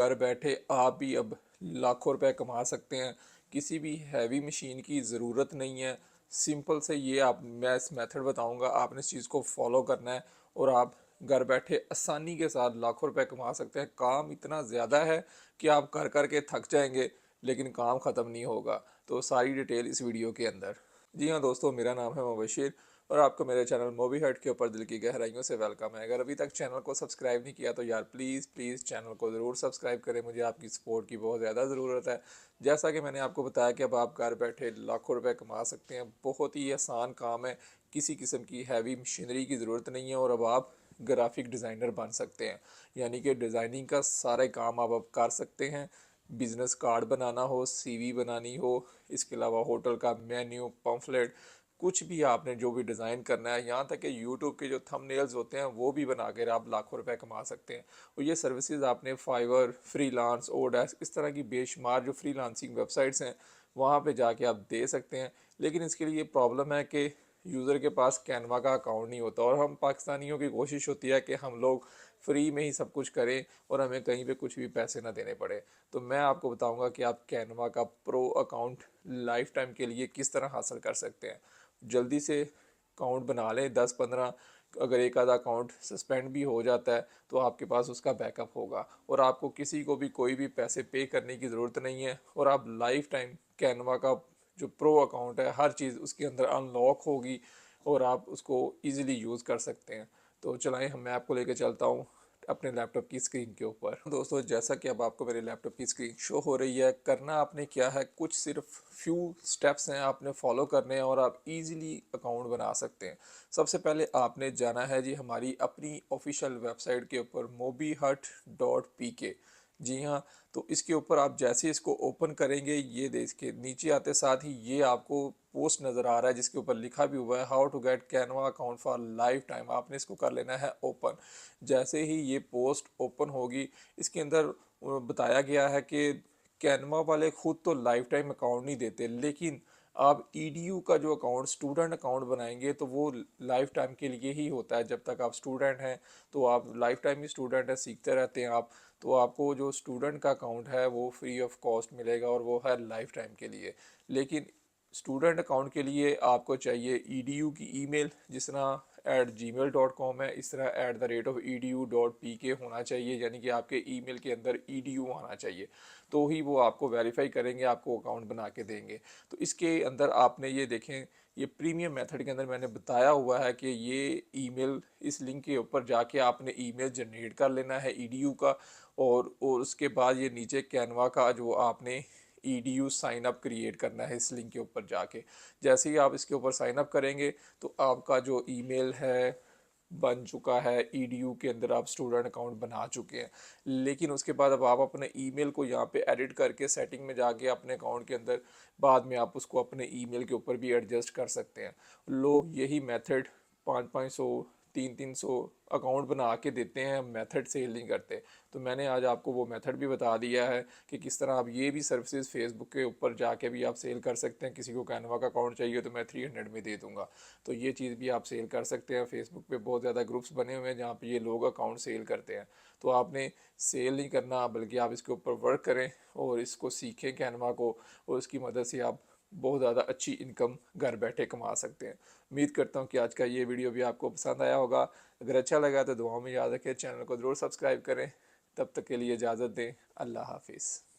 घर बैठे आप भी अब लाखों रुपए कमा सकते हैं। किसी भी हैवी मशीन की ज़रूरत नहीं है। सिंपल से ये आप मैं इस मेथड बताऊंगा, आपने इस चीज़ को फॉलो करना है और आप घर बैठे आसानी के साथ लाखों रुपए कमा सकते हैं। काम इतना ज़्यादा है कि आप कर कर के थक जाएंगे, लेकिन काम ख़त्म नहीं होगा। तो सारी डिटेल इस वीडियो के अंदर। जी हाँ दोस्तों, मेरा नाम है मुबशिर और आपको मेरे चैनल मोबी हट के ऊपर दिल की गहराइयों से वेलकम है। अगर अभी तक चैनल को सब्सक्राइब नहीं किया तो यार प्लीज़ प्लीज़ चैनल को ज़रूर सब्सक्राइब करें। मुझे आपकी सपोर्ट की बहुत ज़्यादा ज़रूरत है। जैसा कि मैंने आपको बताया कि अब आप घर बैठे लाखों रुपए कमा सकते हैं। बहुत ही आसान काम है, किसी किस्म की हैवी मशीनरी की ज़रूरत नहीं है और अब आप ग्राफिक डिज़ाइनर बन सकते हैं। यानी कि डिज़ाइनिंग का सारे काम आप अब कर सकते हैं। बिज़नेस कार्ड बनाना हो, सीवी बनानी हो, इसके अलावा होटल का मेन्यू, पम्फलेट, कुछ भी आपने जो भी डिज़ाइन करना है, यहाँ तक कि यूट्यूब के जो थंबनेल्स होते हैं वो भी बना कर आप लाखों रुपए कमा सकते हैं। और ये सर्विसेज आपने फाइवर, फ्रीलांस, ओडेस्क, इस तरह की बेशुमार जो फ्रीलांसिंग वेबसाइट्स हैं वहाँ पे जाके आप दे सकते हैं। लेकिन इसके लिए प्रॉब्लम है कि यूज़र के पास कैनवा का अकाउंट नहीं होता और हम पाकिस्तानियों की कोशिश होती है कि हम लोग फ्री में ही सब कुछ करें और हमें कहीं पे कुछ भी पैसे ना देने पड़े। तो मैं आपको बताऊंगा कि आप कैनवा का प्रो अकाउंट लाइफ टाइम के लिए किस तरह हासिल कर सकते हैं। जल्दी से अकाउंट बना लें, 10-15। अगर एक आधा अकाउंट सस्पेंड भी हो जाता है तो आपके पास उसका बैकअप होगा और आपको किसी को भी कोई भी पैसे पे करने की ज़रूरत नहीं है। और आप लाइफ टाइम कैनवा का जो प्रो अकाउंट है हर चीज़ उसके अंदर अनलॉक होगी और आप उसको ईज़िली यूज़ कर सकते हैं। तो चलाएं, हम मैं आपको लेकर चलता हूँ अपने लैपटॉप की स्क्रीन के ऊपर। दोस्तों, जैसा कि अब आपको मेरे लैपटॉप की स्क्रीन शो हो रही है, करना आपने क्या है, कुछ सिर्फ फ्यू स्टेप्स हैं आपने फॉलो करने हैं और आप इजीली अकाउंट बना सकते हैं। सबसे पहले आपने जाना है जी हमारी अपनी ऑफिशियल वेबसाइट के ऊपर mobiHut.pk। जी हाँ, तो इसके ऊपर आप जैसे इसको ओपन करेंगे, ये देख के नीचे आते साथ ही ये आपको पोस्ट नज़र आ रहा है जिसके ऊपर लिखा भी हुआ है how to get Canva account for lifetime. आपने इसको कर लेना है ओपन। जैसे ही ये पोस्ट ओपन होगी, इसके अंदर बताया गया है कि कैनवा वाले खुद तो लाइफ टाइम अकाउंट नहीं देते, लेकिन आप ईडीयू का जो अकाउंट स्टूडेंट अकाउंट बनाएंगे तो वो लाइफ टाइम के लिए ही होता है। जब तक आप स्टूडेंट हैं तो आप लाइफ टाइम ही स्टूडेंट हैं, सीखते रहते हैं आप। तो आपको जो स्टूडेंट का अकाउंट है वो फ्री ऑफ कॉस्ट मिलेगा और वो है लाइफ टाइम के लिए। लेकिन स्टूडेंट अकाउंट के लिए आपको चाहिए ईडीयू की ईमेल, जिस तरह @gmail.com है इस तरह @edu.pk होना चाहिए। यानी कि आपके ईमेल के अंदर ईडीयू आना चाहिए, तो ही वो आपको वेरीफाई करेंगे, आपको अकाउंट बना के देंगे। तो इसके अंदर आपने ये देखें, ये प्रीमियम मेथड के अंदर मैंने बताया हुआ है कि ये ईमेल, इस लिंक के ऊपर जाके आपने ईमेल जनरेट कर लेना है ईडीयू का। और उसके बाद ये नीचे कैनवा का जो आपने ईडीयू साइन अप क्रिएट करना है इस लिंक के ऊपर जाके। जैसे ही आप इसके ऊपर साइन अप करेंगे तो आपका जो ईमेल है बन चुका है, ईडीयू के अंदर आप स्टूडेंट अकाउंट बना चुके हैं। लेकिन उसके बाद अब आप अपने ईमेल को यहाँ पे एडिट करके सेटिंग में जाके अपने अकाउंट के अंदर बाद में आप उसको अपने ईमेल के ऊपर भी एडजस्ट कर सकते हैं। लोग यही मेथड 500-500, 300-300 अकाउंट बना के देते हैं, मेथड सेल नहीं करते। तो मैंने आज आपको वो मेथड भी बता दिया है कि किस तरह आप ये भी सर्विसेज फेसबुक के ऊपर जाके भी आप सेल कर सकते हैं। किसी को कैनवा का अकाउंट चाहिए तो मैं 300 में दे दूंगा, तो ये चीज़ भी आप सेल कर सकते हैं। फेसबुक पे बहुत ज़्यादा ग्रुप्स बने हुए हैं जहाँ पे ये लोग अकाउंट सेल करते हैं। तो आपने सेल नहीं करना, बल्कि आप इसके ऊपर वर्क करें और इसको सीखें कैनवा को, और इसकी मदद से आप बहुत ज़्यादा अच्छी इनकम घर बैठे कमा सकते हैं। उम्मीद करता हूँ कि आज का ये वीडियो भी आपको पसंद आया होगा। अगर अच्छा लगा तो दुआओं में याद रखें, चैनल को ज़रूर सब्सक्राइब करें। तब तक के लिए इजाज़त दें। अल्लाह हाफिज़।